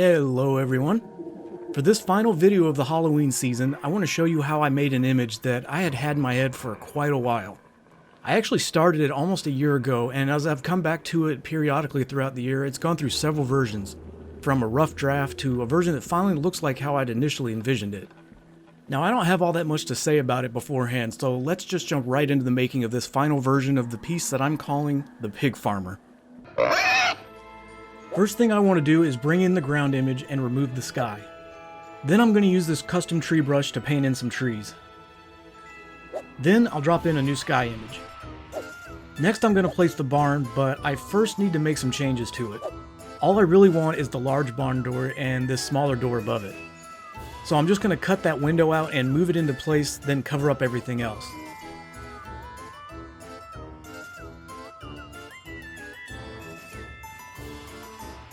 Hello everyone. For this final video of the Halloween season, I want to show you how I made an image that I had had in my head for quite a while. I actually started it almost a year ago, and as I've come back to it periodically throughout the year, it's gone through several versions, from a rough draft to a version that finally looks like how I'd initially envisioned it. Now, I don't have all that much to say about it beforehand, so let's just jump right into the making of this final version of the piece that I'm calling the Pig Farmer. First thing I want to do is bring in the ground image and remove the sky. Then I'm going to use this custom tree brush to paint in some trees. Then I'll drop in a new sky image. Next I'm going to place the barn, but I first need to make some changes to it. All I really want is the large barn door and this smaller door above it. So I'm just going to cut that window out and move it into place, then cover up everything else.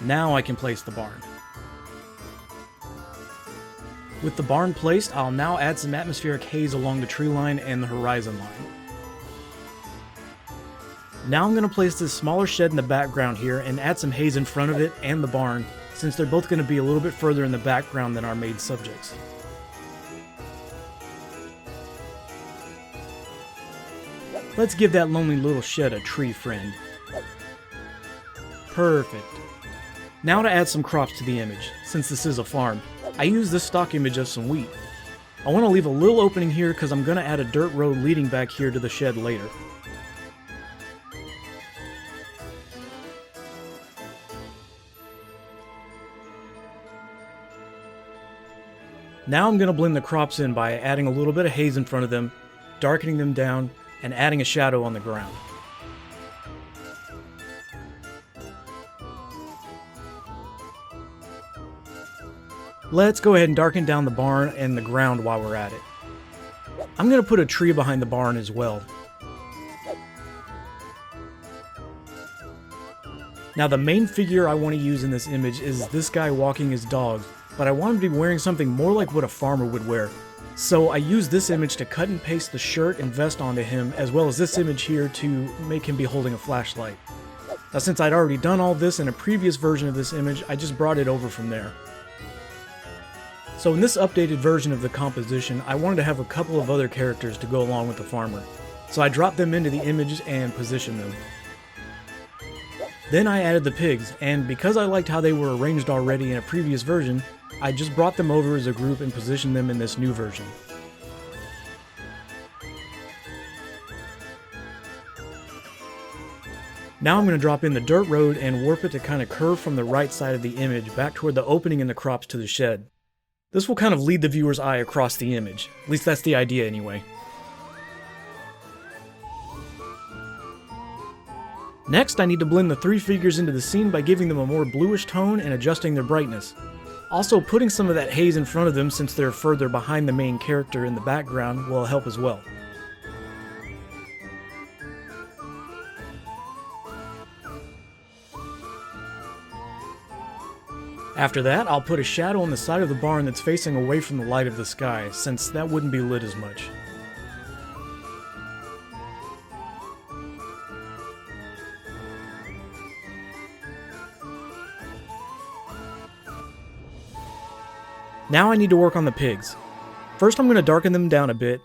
Now I can place the barn. With the barn placed, I'll now add some atmospheric haze along the tree line and the horizon line. Now I'm going to place this smaller shed in the background here and add some haze in front of it and the barn, since they're both going to be a little bit further in the background than our main subjects. Let's give that lonely little shed a tree friend. Perfect. Now to add some crops to the image, since this is a farm. I use this stock image of some wheat. I want to leave a little opening here because I'm going to add a dirt road leading back here to the shed later. Now I'm going to blend the crops in by adding a little bit of haze in front of them, darkening them down, and adding a shadow on the ground. Let's go ahead and darken down the barn and the ground while we're at it. I'm going to put a tree behind the barn as well. Now the main figure I want to use in this image is this guy walking his dog, but I want him to be wearing something more like what a farmer would wear. So I used this image to cut and paste the shirt and vest onto him, as well as this image here to make him be holding a flashlight. Now since I'd already done all this in a previous version of this image, I just brought it over from there. So in this updated version of the composition, I wanted to have a couple of other characters to go along with the farmer. So I dropped them into the image and positioned them. Then I added the pigs, and because I liked how they were arranged already in a previous version, I just brought them over as a group and positioned them in this new version. Now I'm going to drop in the dirt road and warp it to kind of curve from the right side of the image back toward the opening in the crops to the shed. This will kind of lead the viewer's eye across the image. At least that's the idea anyway. Next, I need to blend the three figures into the scene by giving them a more bluish tone and adjusting their brightness. Also, putting some of that haze in front of them since they're further behind the main character in the background will help as well. After that, I'll put a shadow on the side of the barn that's facing away from the light of the sky, since that wouldn't be lit as much. Now I need to work on the pigs. First I'm going to darken them down a bit.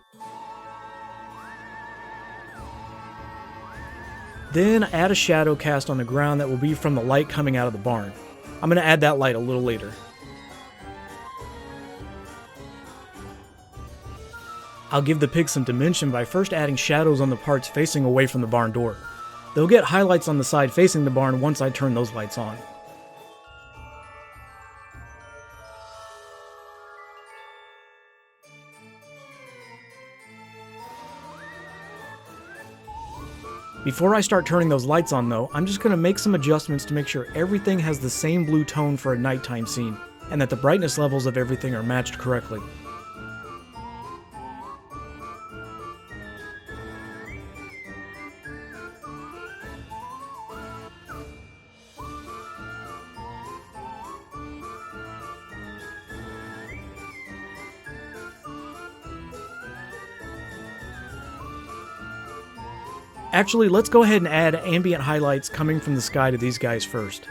Then add a shadow cast on the ground that will be from the light coming out of the barn. I'm going to add that light a little later. I'll give the pigs some dimension by first adding shadows on the parts facing away from the barn door. They'll get highlights on the side facing the barn once I turn those lights on. Before I start turning those lights on though, I'm just going to make some adjustments to make sure everything has the same blue tone for a nighttime scene, and that the brightness levels of everything are matched correctly. Actually, let's go ahead and add ambient highlights coming from the sky to these guys first.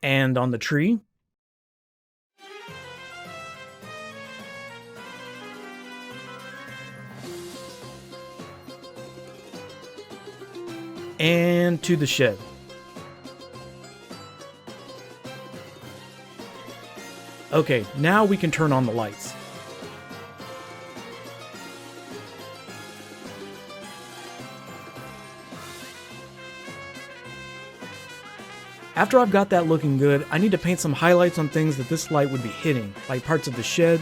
And on the tree. And to the shed. Okay, now we can turn on the lights. After I've got that looking good, I need to paint some highlights on things that this light would be hitting, like parts of the shed,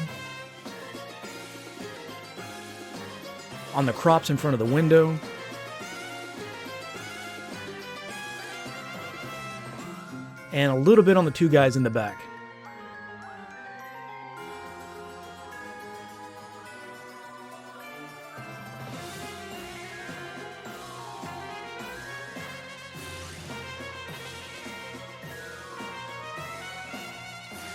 on the crops in front of the window, and a little bit on the two guys in the back.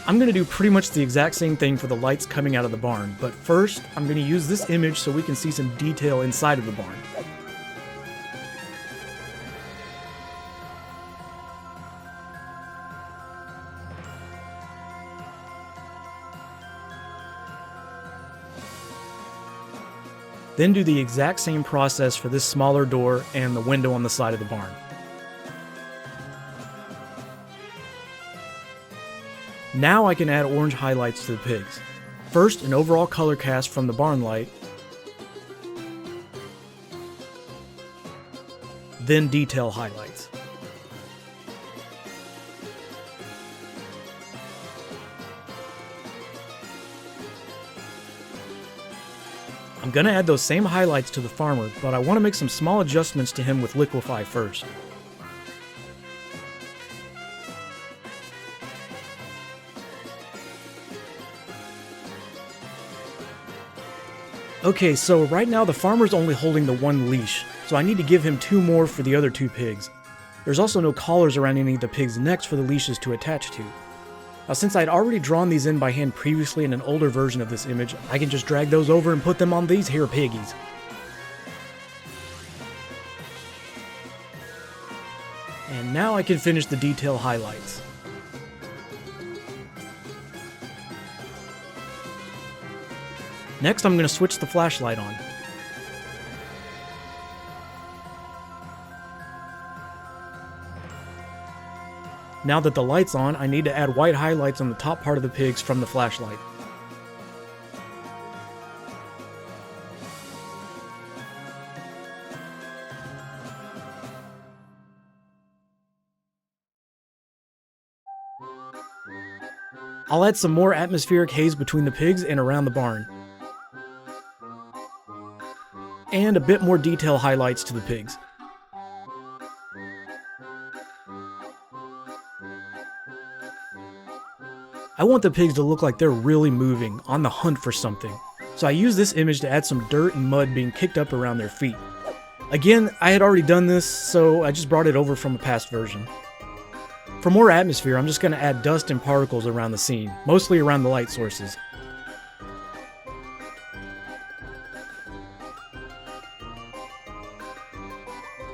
I'm going to do pretty much the exact same thing for the lights coming out of the barn, but first I'm going to use this image so we can see some detail inside of the barn. Then do the exact same process for this smaller door and the window on the side of the barn. Now I can add orange highlights to the pigs. First, an overall color cast from the barn light, then detail highlights. I'm gonna add those same highlights to the farmer, but I want to make some small adjustments to him with Liquify first. Okay, so right now the farmer's only holding the one leash, so I need to give him 2 more for the other 2 pigs. There's also no collars around any of the pigs' necks for the leashes to attach to. Now, since I'd already drawn these in by hand previously in an older version of this image, I can just drag those over and put them on these here piggies. And now I can finish the detail highlights. Next, I'm going to switch the flashlight on. Now that the light's on, I need to add white highlights on the top part of the pigs from the flashlight. I'll add some more atmospheric haze between the pigs and around the barn. And a bit more detail highlights to the pigs. I want the pigs to look like they're really moving, on the hunt for something. So I use this image to add some dirt and mud being kicked up around their feet. Again, I had already done this, so I just brought it over from a past version. For more atmosphere, I'm just going to add dust and particles around the scene, mostly around the light sources.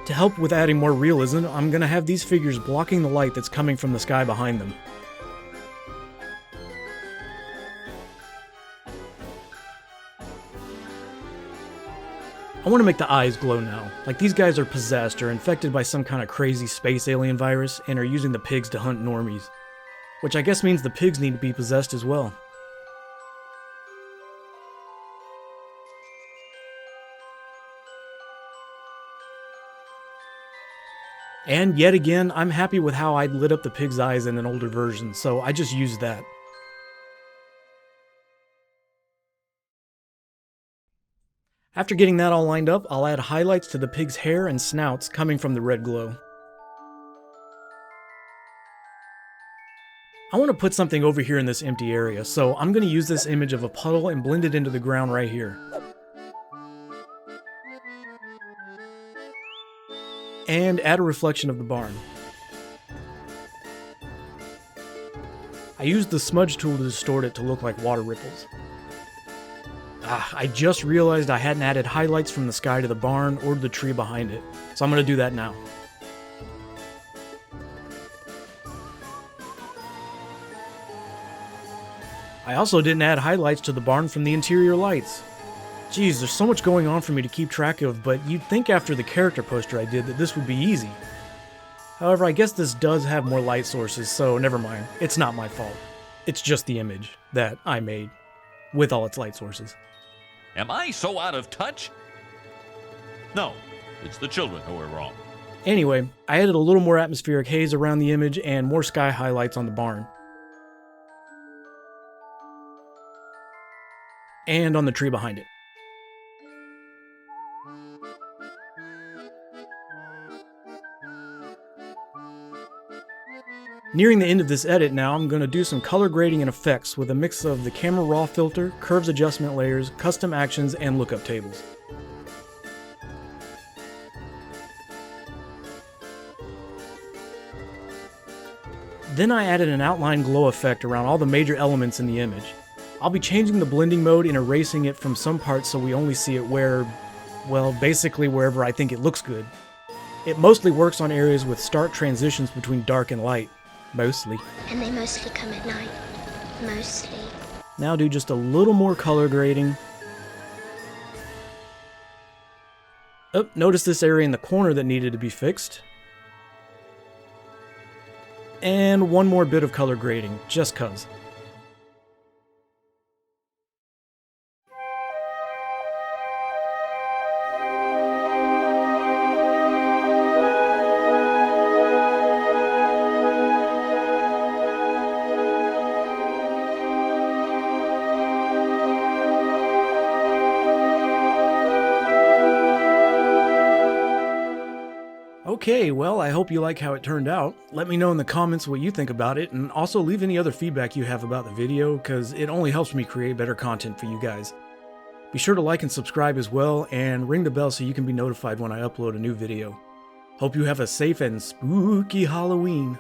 To help with adding more realism, I'm going to have these figures blocking the light that's coming from the sky behind them. I want to make the eyes glow now, like these guys are possessed or infected by some kind of crazy space alien virus and are using the pigs to hunt normies. Which I guess means the pigs need to be possessed as well. And yet again, I'm happy with how I'd lit up the pig's eyes in an older version, so I just used that. After getting that all lined up, I'll add highlights to the pig's hair and snouts coming from the red glow. I want to put something over here in this empty area, so I'm going to use this image of a puddle and blend it into the ground right here. And add a reflection of the barn. I used the smudge tool to distort it to look like water ripples. I just realized I hadn't added highlights from the sky to the barn or to the tree behind it, so I'm going to do that now. I also didn't add highlights to the barn from the interior lights. Geez, there's so much going on for me to keep track of, but you'd think after the character poster I did that this would be easy. However, I guess this does have more light sources, so never mind. It's not my fault. It's just the image that I made, with all its light sources. Am I so out of touch? No, it's the children who are wrong. Anyway, I added a little more atmospheric haze around the image and more sky highlights on the barn. And on the tree behind it. Nearing the end of this edit now, I'm going to do some color grading and effects with a mix of the camera raw filter, curves adjustment layers, custom actions, and lookup tables. Then I added an outline glow effect around all the major elements in the image. I'll be changing the blending mode and erasing it from some parts so we only see it where, well, basically wherever I think it looks good. It mostly works on areas with stark transitions between dark and light. Mostly. And they mostly come at night. Mostly. Now do just a little more color grading. Oh, notice this area in the corner that needed to be fixed. And one more bit of color grading, just cuz. Okay, well, I hope you like how it turned out. Let me know in the comments what you think about it, and also leave any other feedback you have about the video, because it only helps me create better content for you guys. Be sure to like and subscribe as well, and ring the bell so you can be notified when I upload a new video. Hope you have a safe and spooky Halloween.